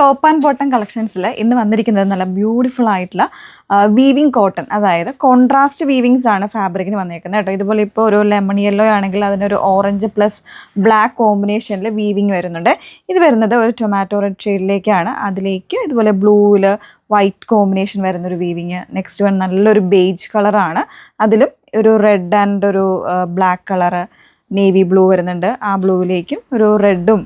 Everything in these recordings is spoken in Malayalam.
ടോപ്പ് ആൻഡ് ബോട്ടം കളക്ഷൻസിൽ ഇന്ന് വന്നിരിക്കുന്നത് നല്ല ബ്യൂട്ടിഫുൾ ആയിട്ടുള്ള വീവിങ് കോട്ടൺ, അതായത് കോൺട്രാസ്റ്റ് വീവിങ്സ് ആണ് ഫാബ്രിക്കിന് വന്നേക്കുന്നത് കേട്ടോ. ഇതുപോലെ ഇപ്പോൾ ഒരു ലെമൺ യെല്ലോ ആണെങ്കിൽ അതിനൊരു ഓറഞ്ച് പ്ലസ് ബ്ലാക്ക് കോമ്പിനേഷനിൽ വീവിങ് വരുന്നുണ്ട്. ഇത് വരുന്നത് ഒരു ടൊമാറ്റോ റെഡ് ഷെയ്ഡിലേക്കാണ്. അതിലേക്ക് ഇതുപോലെ ബ്ലൂവിൽ വൈറ്റ് കോമ്പിനേഷൻ വരുന്നൊരു വീവിങ്. നെക്സ്റ്റ് വൺ നല്ലൊരു ബേജ് കളറാണ്, അതിലും ഒരു റെഡ് ആൻഡ് ഒരു ബ്ലാക്ക് കളറ്, നേവി ബ്ലൂ വരുന്നുണ്ട്. ആ ബ്ലൂവിലേക്കും ഒരു റെഡും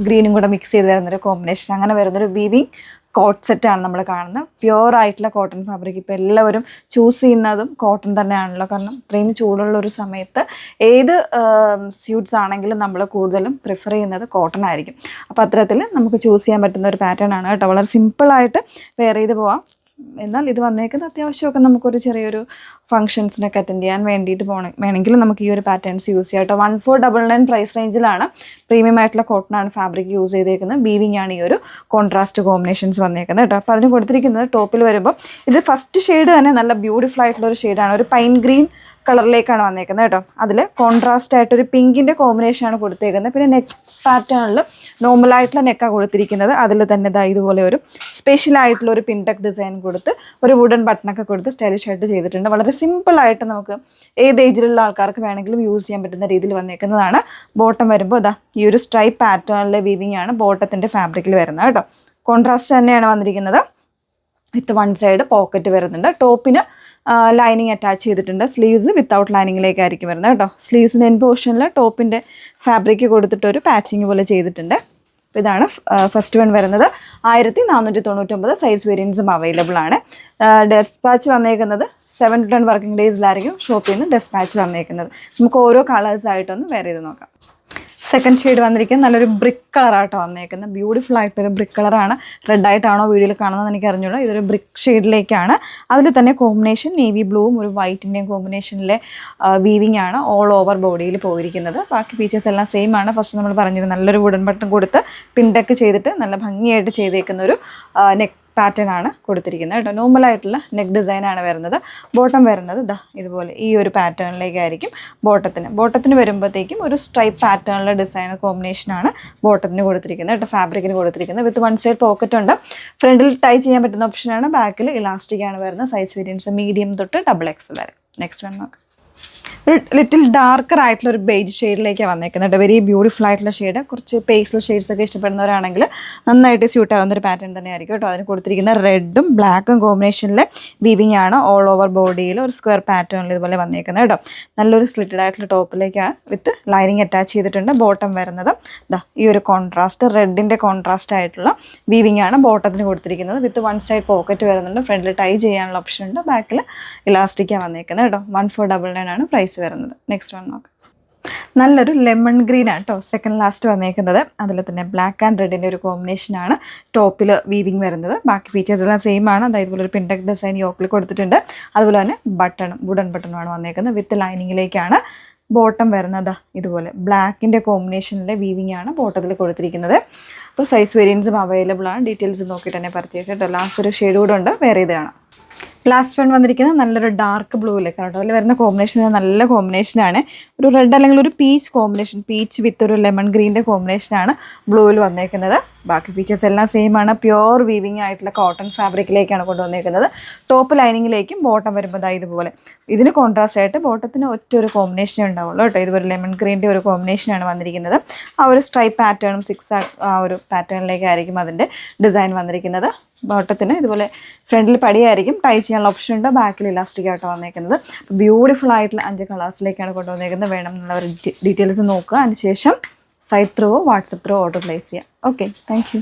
ഗ്രീനും കൂടെ മിക്സ് ചെയ്ത് വരുന്നൊരു കോമ്പിനേഷൻ. അങ്ങനെ വരുന്നൊരു വീവിങ് കോട്ട് സെറ്റാണ് നമ്മൾ കാണുന്നത്. പ്യുവർ ആയിട്ടുള്ള കോട്ടൺ ഫാബ്രിക്. ഇപ്പോൾ എല്ലാവരും ചൂസ് ചെയ്യുന്നതും കോട്ടൺ തന്നെയാണല്ലോ, കാരണം ഇത്രയും ചൂടുള്ള ഒരു സമയത്ത് ഏത് സ്യൂട്ട്സ് ആണെങ്കിലും നമ്മൾ കൂടുതലും പ്രിഫർ ചെയ്യുന്നത് കോട്ടൺ ആയിരിക്കും. അപ്പോൾ അത്തരത്തിൽ നമുക്ക് ചൂസ് ചെയ്യാൻ പറ്റുന്ന ഒരു പാറ്റേൺ ആണ് കേട്ടോ. വളരെ സിമ്പിളായിട്ട് വെയർ ചെയ്ത് പോവാം. എന്നാൽ ഇത് വന്നേക്കുന്നത് അത്യാവശ്യമൊക്കെ നമുക്കൊരു ചെറിയൊരു ഫംഗ്ഷൻസിനൊക്കെ അറ്റൻഡ് ചെയ്യാൻ വേണ്ടിയിട്ട് വേണമെങ്കിൽ നമുക്ക് ഈ ഒരു പാറ്റേൺസ് യൂസ് ചെയ്യാം കേട്ടോ. 1499 പ്രൈസ് റേഞ്ചിലാണ്. പ്രീമിയം ആയിട്ടുള്ള കോട്ടണാണ് ഫാബ്രിക് യൂസ് ചെയ്തേക്കുന്നത്. വീവിങ് ആണ് ഈ ഒരു കോൺട്രാസ്റ്റ് കോമ്പിനേഷൻസ് വന്നേക്കുന്നത് കേട്ടോ. അപ്പോൾ അതിന് കൊടുത്തിരിക്കുന്നത് ടോപ്പിൽ വരുമ്പോൾ ഇത് ഫസ്റ്റ് ഷെയ്ഡ് തന്നെ നല്ല ബ്യൂട്ടിഫുൾ ആയിട്ടുള്ള ഒരു ഷെയ്ഡാണ്. ഒരു പൈൻ ഗ്രീൻ കളറിലേക്കാണ് വന്നേക്കുന്നത് കേട്ടോ. അതിൽ കോൺട്രാസ്റ്റ് ആയിട്ടൊരു പിങ്കിൻ്റെ കോമ്പിനേഷനാണ് കൊടുത്തേക്കുന്നത്. പിന്നെ നെക്ക് പാറ്റേണിൽ നോർമലായിട്ടുള്ള നെക്കാണ് കൊടുത്തിരിക്കുന്നത്. അതിൽ തന്നെ ഇതുപോലെ ഒരു സ്പെഷ്യലായിട്ടുള്ള ഒരു പിൻടെക് ഡിസൈൻ കൊടുത്ത് ഒരു വുഡൻ ബട്ടണൊക്കെ കൊടുത്ത് സ്റ്റൈലിഷ് ആയിട്ട് ചെയ്തിട്ടുണ്ട്. വളരെ സിമ്പിളായിട്ട് നമുക്ക് ഏത് ഏജിലുള്ള ആൾക്കാർക്ക് വേണമെങ്കിലും യൂസ് ചെയ്യാൻ പറ്റുന്ന രീതിയിൽ വന്നേക്കുന്നതാണ്. ബോട്ടം വരുമ്പോൾ ഈ ഒരു സ്ട്രൈപ്പ് പാറ്റേണിലെ വീവിങ് ആണ് ബോട്ടത്തിൻ്റെ ഫാബ്രിക്കിൽ വരുന്നത് കേട്ടോ. കോൺട്രാസ്റ്റ് തന്നെയാണ് വന്നിരിക്കുന്നത്. വിത്ത് വൺ സൈഡ് പോക്കറ്റ് വരുന്നുണ്ട്. ടോപ്പിന് ലൈനിങ് അറ്റാച്ച് ചെയ്തിട്ടുണ്ട്. സ്ലീവ്സ് വിത്തൗട്ട് ലൈനിങ്ങിലേക്കായിരിക്കും വരുന്നത് കേട്ടോ. സ്ലീവ്സിൻ്റെ എൻ പോർഷനിൽ ടോപ്പിൻ്റെ ഫാബ്രിക് കൊടുത്തിട്ടൊരു പാച്ചിങ് പോലെ ചെയ്തിട്ടുണ്ട്. അപ്പോൾ ഇതാണ് ഫസ്റ്റ് വൺ വരുന്നത്. 1499 സൈസ് വേരിയൻസും അവൈലബിൾ ആണ്. ഡെസ്പാച്ച് വന്നേക്കുന്നത് 7 to 10 വർക്കിംഗ് ഡേയ്സിലായിരിക്കും ഷോപ്പിൽ നിന്ന് ഡെസ്പാച്ച് വന്നേക്കുന്നത്. നമുക്ക് ഓരോ കളേഴ്സായിട്ടൊന്ന് വെയർ ചെയ്ത് നോക്കാം. സെക്കൻഡ് ഷെയ്ഡ് വന്നിരിക്കുന്നത് നല്ലൊരു ബ്രിക്ക് കളറായിട്ടോ വന്നേക്കുന്നത്. ബ്യൂട്ടിഫുൾ ആയിട്ടൊരു ബ്രിക്ക് കളറാണ്. റെഡായിട്ടാണോ വീഡിയോയിൽ കാണുന്നത് എനിക്ക് അറിഞ്ഞൂടാ. ഇതൊരു ബ്രിക്ക് ഷെയ്ഡിലേക്കാണ്. അതിൽ തന്നെ കോമ്പിനേഷൻ നേവി ബ്ലൂവും ഒരു വൈറ്റിൻ്റെയും കോമ്പിനേഷനിലെ വീവിങ് ആണ് ഓൾ ഓവർ ബോഡിയിൽ പോയിരിക്കുന്നത്. ബാക്കി ഫീച്ചേഴ്സ് എല്ലാം സെയിം ആണ്. ഫസ്റ്റ് നമ്മൾ പറഞ്ഞിരുന്നത് നല്ലൊരു വുഡൻ ബട്ടൺ കൊടുത്ത് പിൻടെക്ക് ചെയ്തിട്ട് നല്ല ഭംഗിയായിട്ട് ചെയ്തേക്കുന്ന ഒരു നെക്ക് പാറ്റേൺ ആണ് കൊടുത്തിരിക്കുന്നത് കേട്ടോ. നോർമലായിട്ടുള്ള നെക്ക് ഡിസൈനാണ് വരുന്നത്. ബോട്ടം വരുന്നത് ഇതുപോലെ ഈ ഒരു പാറ്റേണിലേക്കായിരിക്കും ബോട്ടത്തിന് വരുമ്പോഴത്തേക്കും ഒരു സ്ട്രൈപ്പ് പാറ്റേണിലെ ഡിസൈനർ കോമ്പിനേഷനാണ് ബോട്ടത്തിന് കൊടുത്തിരിക്കുന്നത് കേട്ടോ. ഫാബ്രിക്കിന് കൊടുത്തിരിക്കുന്നത് വിത്ത് വൺ സൈഡ് പോക്കറ്റ് ഉണ്ട്. ഫ്രണ്ടിൽ ടൈ ചെയ്യാൻ പറ്റുന്ന ഓപ്ഷനാണ്. ബാക്കിൽ ഇലാസ്റ്റിക് ആണ് വരുന്നത്. സൈസ് വേരിയൻസ് മീഡിയം തൊട്ട് XXL വരെ. നെക്സ്റ്റ് വൺ നോക്കാം. ഒരു ലിറ്റിൽ ഡാർക്കർ ആയിട്ടുള്ള ഒരു ബേജ് ഷെയ്ഡിലേക്കാണ് വന്നേക്കുന്നത്. വെരി ബ്യൂട്ടിഫുൾ ആയിട്ടുള്ള ഷെയ്ഡ്. കുറച്ച് പേസ്റ്റൽ ഷെയ്ഡ്സ് ഒക്കെ ഇഷ്ടപ്പെടുന്നവരാണെങ്കിൽ നന്നായിട്ട് സ്യൂട്ട് ആവുന്ന ഒരു പാറ്റേൺ തന്നെയായിരിക്കും കേട്ടോ. അതിന് കൊടുത്തിരിക്കുന്ന റെഡും ബ്ലാക്കും കോമ്പിനേഷനിലെ വീവിങ് ആണ് ഓൾ ഓവർ ബോഡിയിൽ ഒരു സ്ക്വയർ പാറ്റേണിൽ ഇതുപോലെ വന്നേക്കുന്നത് കേട്ടോ. നല്ലൊരു സ്ലിറ്റഡ് ആയിട്ടുള്ള ടോപ്പിലേക്കാണ് വിത്ത് ലൈനിങ് അറ്റാച്ച് ചെയ്തിട്ടുണ്ട്. ബോട്ടം വരുന്നത് ഈ ഒരു കോൺട്രാസ്റ്റ് റെഡിൻ്റെ കോൺട്രാസ്റ്റ് ആയിട്ടുള്ള വീവിങ് ആണ് ബോട്ടത്തിന് കൊടുത്തിരിക്കുന്നത്. വിത്ത് വൺ സൈഡ് പോക്കറ്റ് വരുന്നുണ്ട്. ഫ്രണ്ടിൽ ടൈ ചെയ്യാനുള്ള ഓപ്ഷൻ ഉണ്ട്. ബാക്കിൽ ഇലാസ്റ്റിക്കാണ് വന്നേക്കുന്നത് കേട്ടോ. 1499 ആണ് പ്രൈസ് വരുന്നത്. നെക്സ്റ്റ് വൺ നോക്കാം. നല്ലൊരു ലെമൺ ഗ്രീൻ ആണ് കേട്ടോ സെക്കൻഡ് ലാസ്റ്റ് വന്നേക്കുന്നത്. അതിൽ തന്നെ ബ്ലാക്ക് ആൻഡ് റെഡിൻ്റെ ഒരു കോമ്പിനേഷനാണ് ടോപ്പിൽ വീവിങ് വരുന്നത്. ബാക്കി ഫീച്ചേഴ്സ് എല്ലാം സെയിം ആണ്. അതായത് ഇതുപോലെ ഒരു പിൻടെക് ഡിസൈൻ യോക്കിൽ കൊടുത്തിട്ടുണ്ട്. അതുപോലെ തന്നെ വുഡൻ ബട്ടണുമാണ് വന്നേക്കുന്നത്. വിത്ത് ലൈനിങ്ങിലേക്കാണ് ബോട്ടം വരുന്നത്. ഇതുപോലെ ബ്ലാക്കിൻ്റെ കോമ്പിനേഷനിലെ വീവിങ് ആണ് ബോട്ടത്തിൽ കൊടുത്തിരിക്കുന്നത്. അപ്പോൾ സൈസ് വേരിയൻസും അവൈലബിൾ ആണ്. ഡീറ്റെയിൽസ് നോക്കിയിട്ട് തന്നെ പർച്ചേസ് കേട്ടോ. ലാസ്റ്റ് ഒരു ഷെയ്ഡ് കൂടെ ഉണ്ട്, വേറെ ഇത് കാണാം. ലാസ്റ്റ് വൺ വന്നിരിക്കുന്നത് നല്ലൊരു ഡാർക്ക് ബ്ലൂവിലേക്ക് കേട്ടോ. അതിൽ വരുന്ന കോമ്പിനേഷൻ നല്ല കോമ്പിനേഷനാണ്. ഒരു റെഡ് അല്ലെങ്കിൽ ഒരു പീച്ച് കോമ്പിനേഷൻ, പീച്ച് വിത്ത് ഒരു ലെമൺ ഗ്രീൻ്റെ കോമ്പിനേഷനാണ് ബ്ലൂവിൽ വന്നേക്കുന്നത്. ബാക്കി ഫീച്ചേഴ്സ് എല്ലാം സെയിം ആണ്. പ്യുവർ വീവിങ് ആയിട്ടുള്ള കോട്ടൺ ഫാബ്രിക്കിലേക്കാണ് കൊണ്ടുവന്നേക്കുന്നത്. ടോപ്പ് ലൈനിങ്ങിലേക്കും ബോട്ടം വരുമ്പോൾ ഇതുപോലെ. ഇതിന് കോൺട്രാസ്റ്റ് ആയിട്ട് ബോട്ടത്തിന് ഒറ്റ ഒരു കോമ്പിനേഷനേ ഉണ്ടാവുള്ളൂ കേട്ടോ. ഇതുപോലെ ലെമൺ ഗ്രീൻ്റെ ഒരു കോമ്പിനേഷനാണ് വന്നിരിക്കുന്നത്. ആ ഒരു സ്ട്രൈപ്പ് പാറ്റേണും ആ ഒരു പാറ്റേണിലേക്കായിരിക്കും അതിൻ്റെ ഡിസൈൻ വന്നിരിക്കുന്നത്. ബോട്ടത്തിന് ഇതുപോലെ ഫ്രണ്ടിൽ പടിയായിരിക്കും. ടൈ ചെയ്യാനുള്ള ഓപ്ഷൻ ഉണ്ട്. ബാക്കിൽ ഇലാസ്റ്റിക് ആയിട്ട് വന്നേക്കുന്നത്. ബ്യൂട്ടിഫുൾ ആയിട്ടുള്ള 5 കളേഴ്സിലേക്കാണ് കൊണ്ടുവന്നേക്കുന്നത്. വേണം എന്നുള്ളവർ ഡീറ്റെയിൽസ് നോക്കുക. അതിനുശേഷം site through WhatsApp through order place ചെയ്യാം. Okay, thank U.